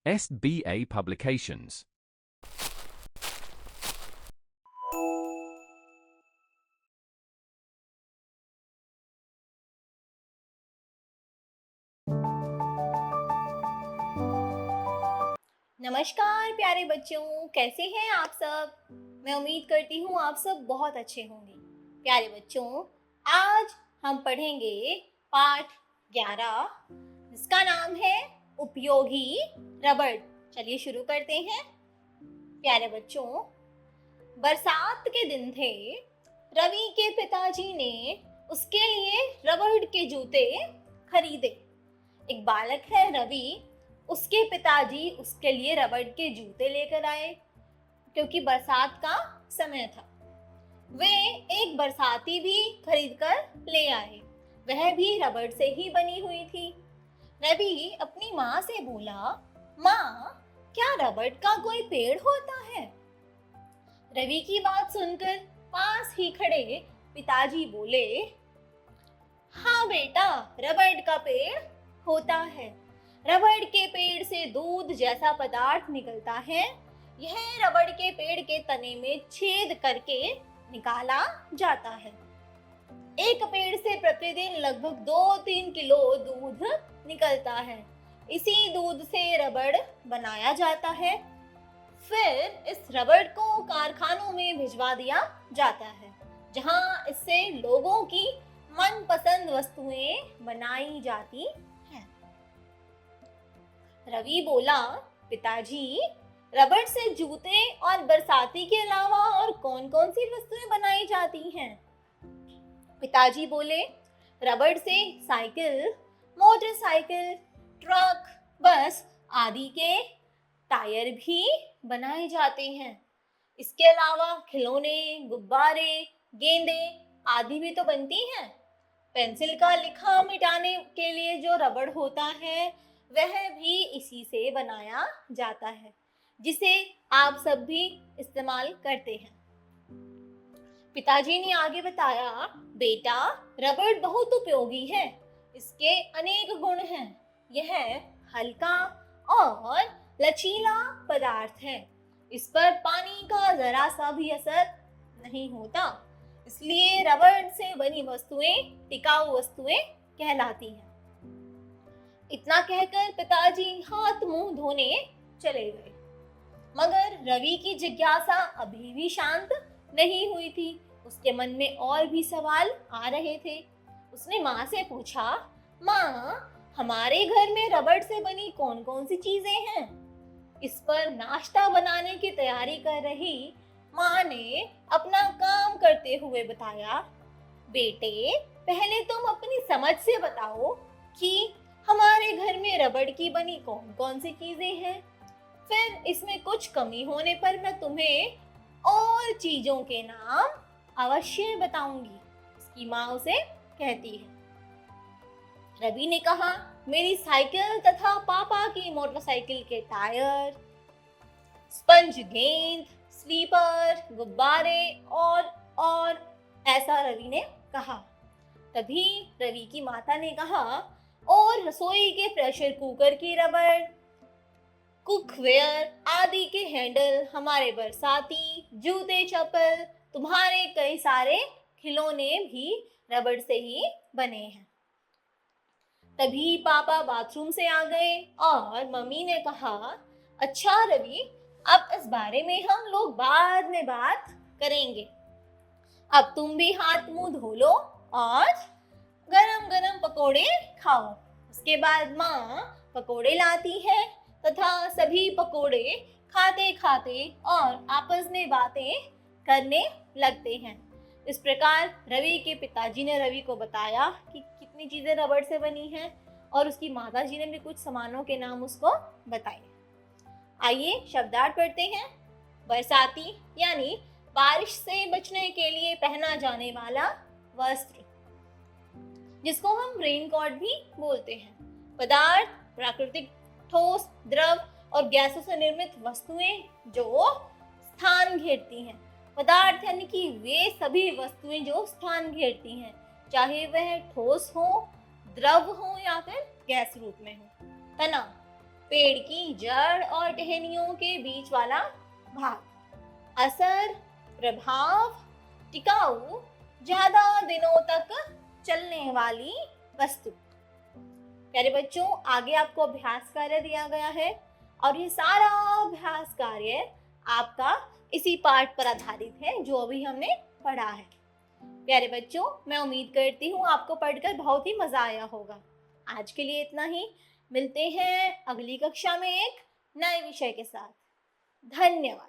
SBA Publications. नमस्कार प्यारे बच्चों, कैसे हैं आप सब। मैं उम्मीद करती हूँ आप सब बहुत अच्छे होंगे। प्यारे बच्चों, आज हम पढ़ेंगे पाठ 11 जिसका नाम है उपयोगी रबड़। चलिए शुरू करते हैं। प्यारे बच्चों, बरसात के दिन थे। रवि के पिताजी ने उसके लिए रबड़ के जूते खरीदे। एक बालक है रवि, उसके पिताजी उसके लिए रबड़ के जूते लेकर आए क्योंकि बरसात का समय था। वे एक बरसाती भी खरीद कर ले आए, वह भी रबड़ से ही बनी हुई थी। रवि अपनी माँ से बोला, माँ, क्या रबड़ का कोई पेड़ होता है? रवि की बात सुनकर पास ही खड़े पिताजी बोले, हाँ बेटा, रबड़ का पेड़ होता है। रबड़ के पेड़ से दूध जैसा पदार्थ निकलता है। यह रबड़ के पेड़ के तने में छेद करके निकाला जाता है। एक पेड़ से प्रतिदिन लगभग 2-3 किलो दूध निकलता है। इसी दूध से रबड़ बनाया जाता है। फिर इस रबड़ को कारखानों में भिजवा दिया जाता है, जहां इससे लोगों की मनपसंद वस्तुएं बनाई जाती हैं। रवि बोला, पिताजी, रबड़ से जूते और बरसाती के अलावा और कौन-कौन सी वस्तुएं बनाई जाती हैं? पिताजी बोले, रबड़ से साइकिल, मोटरसाइकिल, ट्रक, बस आदि के टायर भी बनाए जाते हैं। इसके अलावा खिलौने, गुब्बारे, गेंदे आदि भी तो बनती हैं। पेंसिल का लिखा मिटाने के लिए जो रबड़ होता है वह भी इसी से बनाया जाता है, जिसे आप सब भी इस्तेमाल करते हैं। पिताजी ने आगे बताया, बेटा, रबड़ बहुत उपयोगी है। इसके अनेक गुण हैं। यह हल्का और लचीला पदार्थ है। इस पर पानी का जरा सा भी असर नहीं होता, इसलिए रबड़ से बनी वस्तुएं टिकाऊ वस्तुएं कहलाती हैं। इतना कहकर पिताजी हाथ मुंह धोने चले गए, मगर रवि की जिज्ञासा अभी भी शांत नहीं हुई थी। उसके मन में और भी सवाल आ रहे थे। उसने माँ से पूछा, माँ, हमारे घर में रबड़ से बनी कौन-कौन सी चीजें हैं? इस पर नाश्ता बनाने की तैयारी कर रही माँ ने अपना काम करते हुए बताया, बेटे, पहले तुम अपनी समझ से बताओ कि हमारे घर में रबड़ की बनी कौन-कौन सी चीजें हैं। फिर इसमें कुछ कमी होने पर मैं तुम्हें और चीजों के नाम अवश्य बताऊंगी। उसकी माँ उसे कहती है। रवि ने कहा, मेरी साइकिल तथा पापा की मोटरसाइकिल के टायर, स्पंज गेंद, स्लीपर, गुब्बारे और ऐसा रवि ने कहा। तभी रवि की माता ने कहा, और रसोई के प्रेशर कुकर की रबड़, कुकवेयर आदि के हैंडल, हमारे बरसाती जूते, चप्पल, तुम्हारे कई सारे खिलौने भी रबड़ से ही बने हैं। तभी पापा बाथरूम से आ गए और मम्मी ने कहा, अच्छा रवि, अब इस बारे में हम लोग बाद में बात करेंगे। अब तुम भी हाथ मुंह धो लो और गरम गरम पकोड़े खाओ। उसके बाद माँ पकोड़े लाती है तथा सभी पकोड़े खाते खाते और आपस में बातें करने लगते हैं। इस प्रकार रवि के पिताजी ने रवि को बताया कि कितनी चीजें रबड़ से बनी हैं और उसकी माताजी ने भी कुछ सामानों के नाम उसको बताए। आइए शब्दार्थ पढ़ते हैं। बरसाती यानी बारिश से बचने के लिए पहना जाने वाला वस्त्र, जिसको हम रेनकोट भी बोलते हैं। पदार्थ, प्राकृतिक ठोस, द्रव और गैसों से निर्मित वस्तुएं जो स्थान घेरती हैं। पदार्थ यानी कि वे सभी वस्तुएं जो स्थान घेरती हैं, चाहे वह ठोस हो, द्रव हो या फिर गैस रूप में हो। तना, पेड़ की जड़ और टहनियों के बीच वाला भाग। असर, प्रभाव, टिकाऊ, ज्यादा दिनों तक चलने वाली वस्तु। प्यारे बच्चों, आगे आपको अभ्यास कार्य दिया गया है और ये सारा अभ्यास कार्य आपका इसी पाठ पर आधारित है जो अभी हमने पढ़ा है। प्यारे बच्चों, मैं उम्मीद करती हूँ आपको पढ़कर बहुत ही मजा आया होगा। आज के लिए इतना ही। मिलते हैं अगली कक्षा में एक नए विषय के साथ। धन्यवाद।